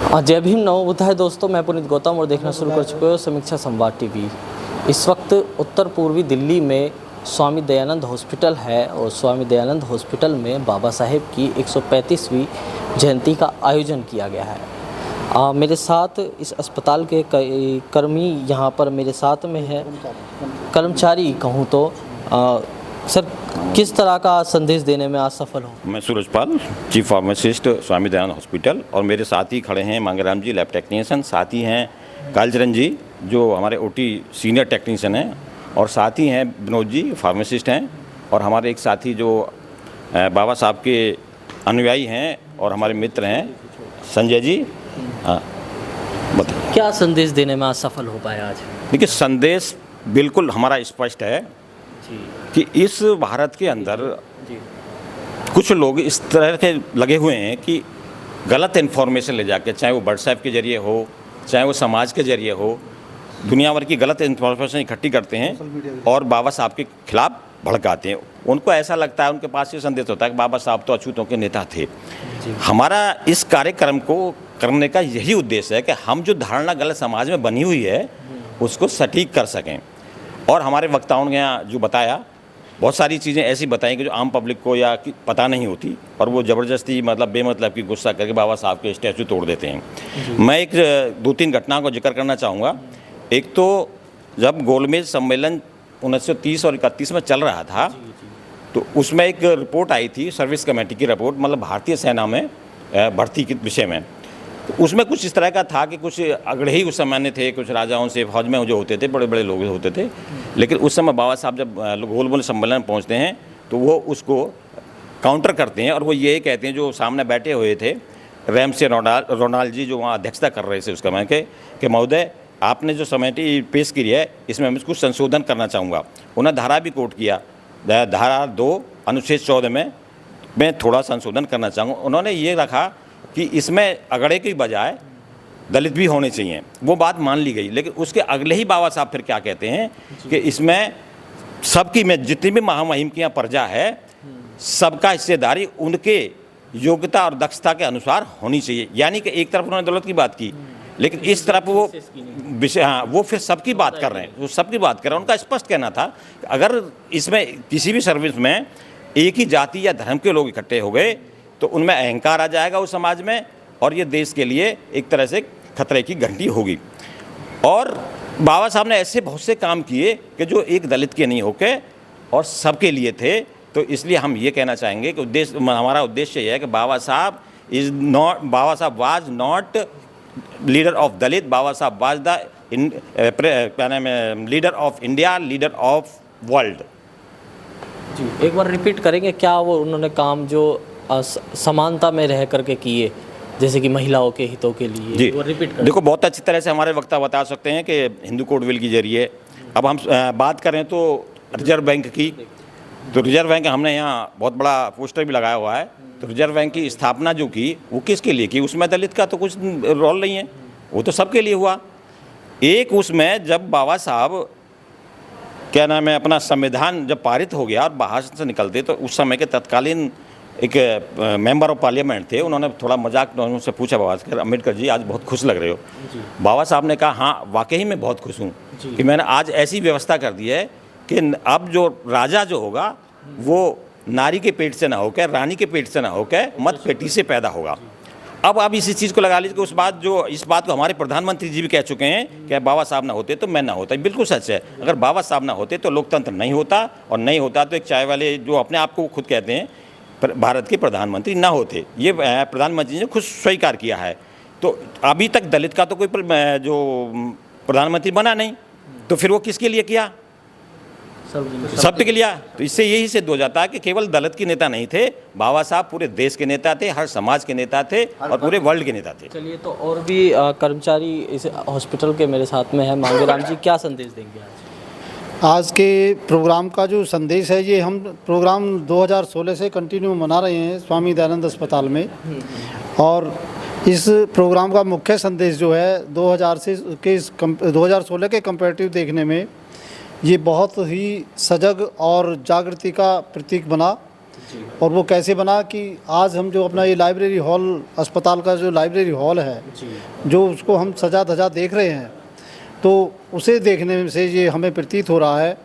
जय भीम नमो बुद्धाय दोस्तों, मैं पुनीत गौतम और देखना शुरू कर चुके हो समीक्षा संवाद टीवी। इस वक्त उत्तर पूर्वी दिल्ली में स्वामी दयानंद हॉस्पिटल है और स्वामी दयानंद हॉस्पिटल में बाबा साहेब की 135वीं जयंती का आयोजन किया गया है। मेरे साथ इस अस्पताल के कर्मी यहाँ पर मेरे साथ में है, कर्मचारी कहूँ तो। सर, किस तरह का संदेश देने में आज सफल हो? मैं Surajpal, chief pharmacist, Swami Dayanand hospital, और मेरे साथ ही खड़े हैं मांगेराम जी, लैब टेक्नीशियन, साथ ही हैं कालचरण जी जो हमारे ओटी सीनियर टेक्नीशियन हैं, और साथ ही हैं विनोद जी फार्मासिस्ट हैं, और हमारे एक साथी जो बाबा साहब के अनुयायी हैं और हमारे मित्र हैं संजय जी। हाँ, बताइए क्या संदेश देने में आज सफल हो पाया आज? देखिए, संदेश बिल्कुल हमारा स्पष्ट है जी कि इस भारत के अंदर जी कुछ लोग इस तरह के लगे हुए हैं कि गलत इन्फॉर्मेशन ले जाके, चाहे वो व्हाट्सएप के जरिए हो, चाहे वो समाज के जरिए हो, दुनिया भर की गलत इन्फॉर्मेशन इकट्ठी करते हैं और बाबा साहब के खिलाफ भड़काते हैं। उनको ऐसा लगता है, उनके पास ये संदेश होता है कि बाबा साहब तो अछूतों के नेता थे। हमारा इस कार्यक्रम को करने का यही उद्देश्य है कि हम जो धारणा गलत समाज में बनी हुई है उसको सटीक कर सकें। और हमारे वक्ताओं ने यहाँ जो बताया, बहुत सारी चीज़ें ऐसी बताई कि जो आम पब्लिक को या पता नहीं होती, और वो ज़बरदस्ती मतलब बेमतलब की गुस्सा करके बाबा साहब के स्टैचू तोड़ देते हैं। मैं एक 2-3 घटनाओं को जिक्र करना चाहूँगा। एक तो जब गोलमेज सम्मेलन 1930 और 31 में चल रहा था, तो उसमें एक रिपोर्ट आई थी, सर्विस कमेटी की रिपोर्ट, मतलब भारतीय सेना में भर्ती के विषय में। तो उसमें कुछ इस तरह का था कि कुछ अगड़े ही उस समय थे, कुछ राजाओं से, फौज में जो होते थे, बड़े बड़े लोग होते थे। लेकिन उस समय बाबा साहब जब गोलमेज सम्मेलन में पहुँचते हैं तो वो उसको काउंटर करते हैं, और वो ये कहते हैं, जो सामने बैठे हुए थे रैमसे रोनाल्ड जी, जो वहाँ अध्यक्षता कर रहे थे उस समय के, कि महोदय आपने जो समिति पेश की है इसमें मैं कुछ संशोधन करना चाहूँगा। उन्हें धारा भी कोट किया, धारा 2 अनुच्छेद 14 में मैं थोड़ा संशोधन करना चाहूँगा। उन्होंने ये रखा कि इसमें अगड़े की बजाय दलित भी होने चाहिए। वो बात मान ली गई, लेकिन उसके अगले ही बाबा साहब फिर क्या कहते हैं कि इसमें सबकी में जितनी भी महामहिम की यहाँ प्रजा है, सबका हिस्सेदारी उनके योग्यता और दक्षता के अनुसार होनी चाहिए। यानी कि एक तरफ उन्होंने दौलत की बात की, लेकिन इस तरफ वो विषय, हाँ, वो फिर सबकी बात कर रहे हैं, वो सबकी बात कर रहे हैं। उनका स्पष्ट कहना था कि अगर इसमें किसी भी सर्विस में एक ही जाति या धर्म के लोग इकट्ठे हो गए तो उनमें अहंकार आ जाएगा उस समाज में, और ये देश के लिए एक तरह से खतरे की घंटी होगी। और बाबा साहब ने ऐसे बहुत से काम किए कि जो एक दलित के नहीं होके और सबके लिए थे। तो इसलिए हम ये कहना चाहेंगे कि हमारा उद्देश्य ये है कि Baba Saheb was not leader of Dalit, Baba Saheb was the क्या नाम है, leader of India, leader of world. जी, एक बार रिपीट करेंगे क्या वो उन्होंने काम जो समानता में रह करके किए, जैसे कि महिलाओं के हितों के लिए? जी, वो रिपीट करें। देखो, बहुत अच्छी तरह से हमारे वक्ता बता सकते हैं कि हिंदू कोड बिल के जरिए, अब हम बात करें तो रिजर्व बैंक की, तो रिजर्व बैंक हमने यहाँ बहुत बड़ा पोस्टर भी लगाया हुआ है। तो रिजर्व बैंक की स्थापना जो की वो किसके लिए की? उसमें दलित का तो कुछ रोल नहीं है, वो तो सबके लिए हुआ। एक उसमें जब बाबा साहब क्या नाम है, अपना संविधान जब पारित हो गया और बाहर से निकलते, तो उस समय के तत्कालीन एक मेंबर ऑफ पार्लियामेंट थे, उन्होंने थोड़ा मजाक में उनसे पूछा, बाबा अम्बेडकर जी आज बहुत खुश लग रहे हो। बाबा साहब ने कहा, हाँ वाकई में बहुत खुश हूँ कि मैंने आज ऐसी व्यवस्था कर दी है कि अब जो राजा जो होगा वो नारी के पेट से ना होकर, रानी के पेट से ना होकर, मत पेटी से पैदा होगा। अब आप इसी चीज़ को लगा लीजिए कि इस बात को हमारे प्रधानमंत्री जी भी कह चुके हैं कि बाबा साहब ना होते तो मैं ना होता। बिल्कुल सच है, अगर बाबा साहब ना होते तो लोकतंत्र नहीं होता, और नहीं होता तो एक चाय वाले जो अपने आप को खुद कहते हैं भारत के प्रधानमंत्री ना होते। ये प्रधानमंत्री ने खुद स्वीकार किया है। तो अभी तक दलित का तो कोई जो प्रधानमंत्री बना नहीं, तो फिर वो किसके लिए किया? सबके लिए। तो इससे यही सिद्ध हो जाता है कि केवल दलित के नेता नहीं थे, बाबा साहब पूरे देश के नेता थे, हर समाज के नेता थे, और पूरे वर्ल्ड के नेता थे। चलिए, तो और भी कर्मचारी इस हॉस्पिटल के मेरे साथ में है। मांगेराम जी, क्या संदेश देंगे आज के प्रोग्राम का जो संदेश है, ये हम प्रोग्राम 2016 से कंटिन्यू मना रहे हैं स्वामी दयानंद अस्पताल में। और इस प्रोग्राम का मुख्य संदेश जो है 2016 के कंपैरेटिव देखने में ये बहुत ही सजग और जागृति का प्रतीक बना। और वो कैसे बना कि आज हम जो अपना ये लाइब्रेरी हॉल, अस्पताल का जो लाइब्रेरी हॉल है, जो उसको हम सजा धजा देख रहे हैं, तो उसे देखने से ये हमें प्रतीत हो रहा है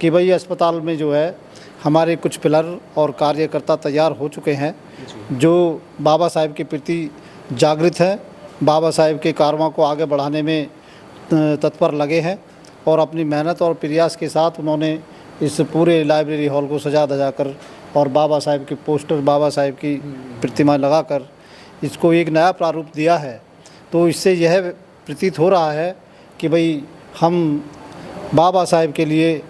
कि भाई अस्पताल में जो है हमारे कुछ पिलर और कार्यकर्ता तैयार हो चुके हैं जो बाबा साहेब के प्रति जागृत हैं, बाबा साहेब के कारवां को आगे बढ़ाने में तत्पर लगे हैं और अपनी मेहनत और प्रयास के साथ उन्होंने इस पूरे लाइब्रेरी हॉल को सजा धजा कर और बाबा साहेब के पोस्टर, बाबा साहेब की प्रतिमा लगाकर इसको एक नया प्रारूप दिया है। तो इससे यह प्रतीत हो रहा है कि भाई हम बाबा साहेब के लिए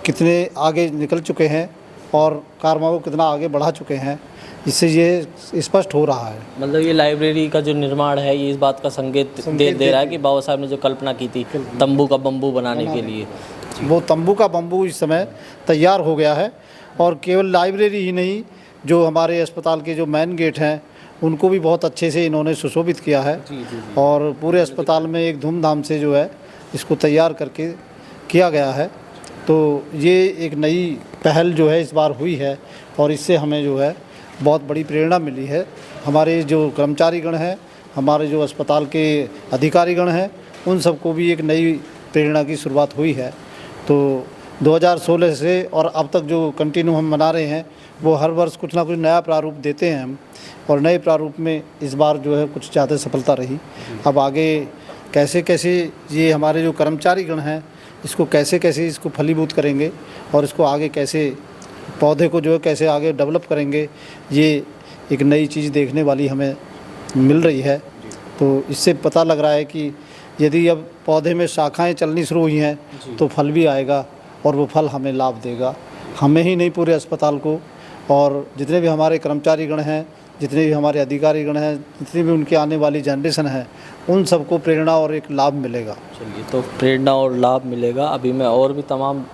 कितने आगे निकल चुके हैं और कारवां को कितना आगे बढ़ा चुके हैं, इससे ये स्पष्ट हो रहा है। मतलब ये लाइब्रेरी का जो निर्माण है ये इस बात का संकेत दे रहा है कि बाबा साहब ने जो कल्पना की थी तंबू का बम्बू बनाने के लिए, वो तंबू का बम्बू इस समय तैयार हो गया है। और केवल लाइब्रेरी ही नहीं, जो हमारे अस्पताल के जो मेन गेट हैं उनको भी बहुत अच्छे से इन्होंने सुशोभित किया है और पूरे अस्पताल में एक धूमधाम से जो है इसको तैयार करके किया गया है। तो ये एक नई पहल जो है इस बार हुई है और इससे हमें जो है बहुत बड़ी प्रेरणा मिली है। हमारे जो कर्मचारीगण हैं, हमारे जो अस्पताल के अधिकारीगण हैं, उन सबको भी एक नई प्रेरणा की शुरुआत हुई है। तो 2016 से और अब तक जो कंटिन्यू हम मना रहे हैं वो हर वर्ष कुछ ना कुछ नया प्रारूप देते हैं हम, और नए प्रारूप में इस बार जो है कुछ ज़्यादा सफलता रही। अब आगे कैसे कैसे ये हमारे जो कर्मचारीगण हैं इसको कैसे कैसे इसको फलीभूत करेंगे और इसको आगे कैसे पौधे को जो है कैसे आगे डेवलप करेंगे, ये एक नई चीज़ देखने वाली हमें मिल रही है। तो इससे पता लग रहा है कि यदि अब पौधे में शाखाएं चलनी शुरू हुई हैं तो फल भी आएगा और वो फल हमें लाभ देगा, हमें ही नहीं पूरे अस्पताल को, और जितने भी हमारे कर्मचारीगण हैं, जितने भी हमारे अधिकारीगण हैं, जितनी भी उनकी आने वाली जनरेशन है, उन सबको प्रेरणा और एक लाभ मिलेगा। चलिए, तो प्रेरणा और लाभ मिलेगा। अभी मैं और भी तमाम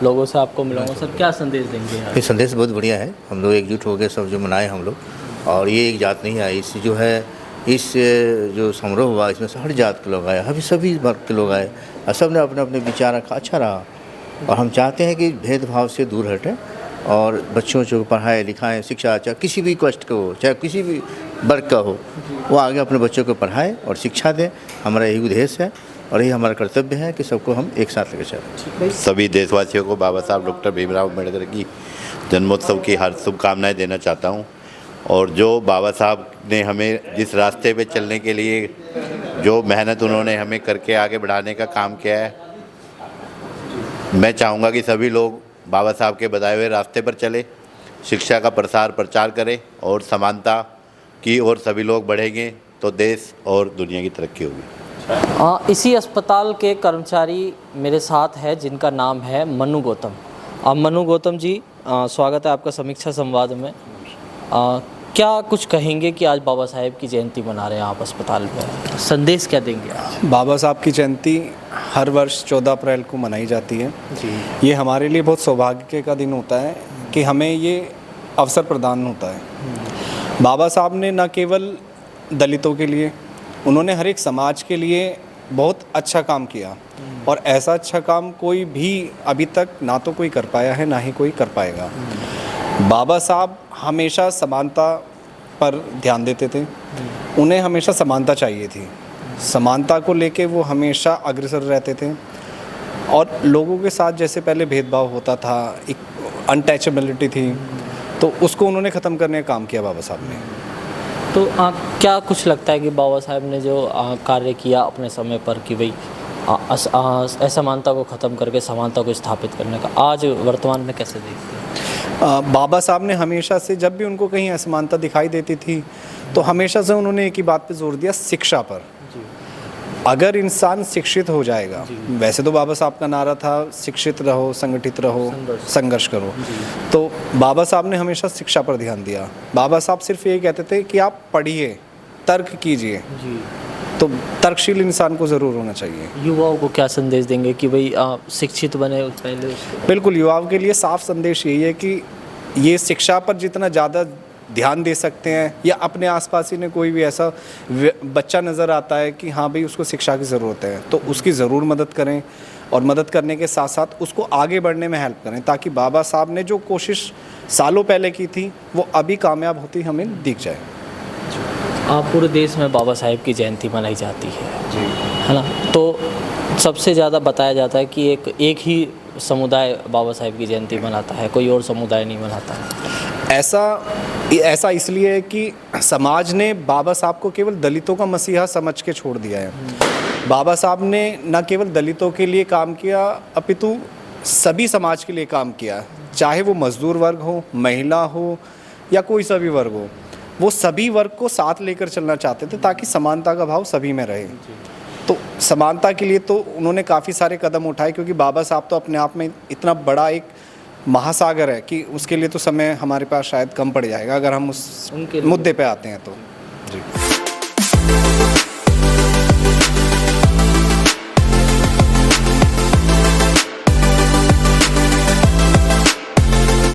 लोगों से आपको मिलाऊंगा। सर, क्या संदेश देंगे यार? ये संदेश बहुत बढ़िया है। हम लोग एकजुट हो गए, सब जो मनाए हम लोग, और ये एक जात नहीं आई, इस जो है इस जो समारोह हुआ इसमें हर जात के लोग आए, अभी सभी वर्ग के लोग आए और सब ने अपने अपने विचार रखा, अच्छा रहा। और हम चाहते हैं कि भेदभाव से दूर हटें और बच्चों को पढ़ाएं लिखाएं, शिक्षा चाहे किसी भी कास्ट का हो, चाहे किसी भी वर्ग का हो, वो आगे अपने बच्चों को पढ़ाएं और शिक्षा दें। हमारा यही उद्देश्य है और यही हमारा कर्तव्य है कि सबको हम एक साथ लेकर चलें। सभी देशवासियों को बाबा साहब डॉक्टर भीमराव अम्बेडकर की जन्मोत्सव की हर शुभकामनाएं देना चाहता हूं। और जो बाबा साहब ने हमें जिस रास्ते पे चलने के लिए जो मेहनत उन्होंने हमें करके आगे बढ़ाने का काम किया है, मैं चाहूँगा कि सभी लोग बाबा साहब के बताए हुए रास्ते पर चले, शिक्षा का प्रचार करें और समानता की ओर सभी लोग बढ़ेंगे तो देश और दुनिया की तरक्की होगी। इसी अस्पताल के कर्मचारी मेरे साथ है जिनका नाम है मनु गौतम। मनु गौतम जी, स्वागत है आपका समीक्षा संवाद में। क्या कुछ कहेंगे कि आज बाबा साहेब की जयंती मना रहे हैं आप अस्पताल में, संदेश क्या देंगे आज? बाबा साहब की जयंती हर वर्ष 14 अप्रैल को मनाई जाती है जी। ये हमारे लिए बहुत सौभाग्य का दिन होता है कि हमें ये अवसर प्रदान होता है। बाबा साहब ने न केवल दलितों के लिए, उन्होंने हर एक समाज के लिए बहुत अच्छा काम किया और ऐसा अच्छा काम कोई भी अभी तक ना तो कोई कर पाया है ना ही कोई कर पाएगा। बाबा साहब हमेशा समानता पर ध्यान देते थे, उन्हें हमेशा समानता चाहिए थी, समानता को लेके वो हमेशा अग्रसर रहते थे। और लोगों के साथ जैसे पहले भेदभाव होता था, एक अनटचेबिलिटी थी, तो उसको उन्होंने ख़त्म करने का काम किया बाबा साहब ने। तो क्या कुछ लगता है कि बाबा साहब ने जो कार्य किया अपने समय पर कि भाई असमानता को ख़त्म करके समानता को स्थापित करने का, आज वर्तमान में कैसे देखते हैं? बाबा साहब ने हमेशा से जब भी उनको कहीं असमानता दिखाई देती थी तो हमेशा से उन्होंने एक ही बात पे जोर दिया, शिक्षा पर। अगर इंसान शिक्षित हो जाएगा, वैसे तो बाबा साहब का नारा था शिक्षित रहो, संगठित रहो, संघर्ष करो, तो बाबा साहब ने हमेशा शिक्षा पर ध्यान दिया। बाबा साहब सिर्फ ये कहते थे कि आप पढ़िए, तर्क कीजिए, तो तर्कशील इंसान को ज़रूर होना चाहिए। युवाओं को क्या संदेश देंगे कि भाई शिक्षित बने पहले? बिल्कुल, युवाओं के लिए साफ संदेश यही है कि ये शिक्षा पर जितना ज़्यादा ध्यान दे सकते हैं, या अपने आसपास ही ने कोई भी ऐसा बच्चा नज़र आता है कि हाँ भाई उसको शिक्षा की ज़रूरत है, तो उसकी ज़रूर मदद करें, और मदद करने के साथ साथ उसको आगे बढ़ने में हेल्प करें, ताकि बाबा साहब ने जो कोशिश सालों पहले की थी वो अभी कामयाब होती हमें दिख जाए। आप पूरे देश में बाबा साहेब की जयंती मनाई जाती है ना, तो सबसे ज़्यादा बताया जाता है कि एक ही समुदाय बाबा साहेब की जयंती मनाता है, कोई और समुदाय नहीं मनाता है। ऐसा इसलिए है कि समाज ने बाबा साहब को केवल दलितों का मसीहा समझ के छोड़ दिया है। बाबा साहब ने न केवल दलितों के लिए काम किया, अपितु सभी समाज के लिए काम किया, चाहे वो मजदूर वर्ग हो, महिला हो, या कोई सा भी वर्ग हो। वो सभी वर्ग को साथ लेकर चलना चाहते थे ताकि समानता का भाव सभी में रहे। तो समानता के लिए तो उन्होंने काफ़ी सारे कदम उठाए, क्योंकि बाबा साहब तो अपने आप में इतना बड़ा एक महासागर है कि उसके लिए तो समय हमारे पास शायद कम पड़ जाएगा अगर हम उस मुद्दे पे आते हैं तो। जी।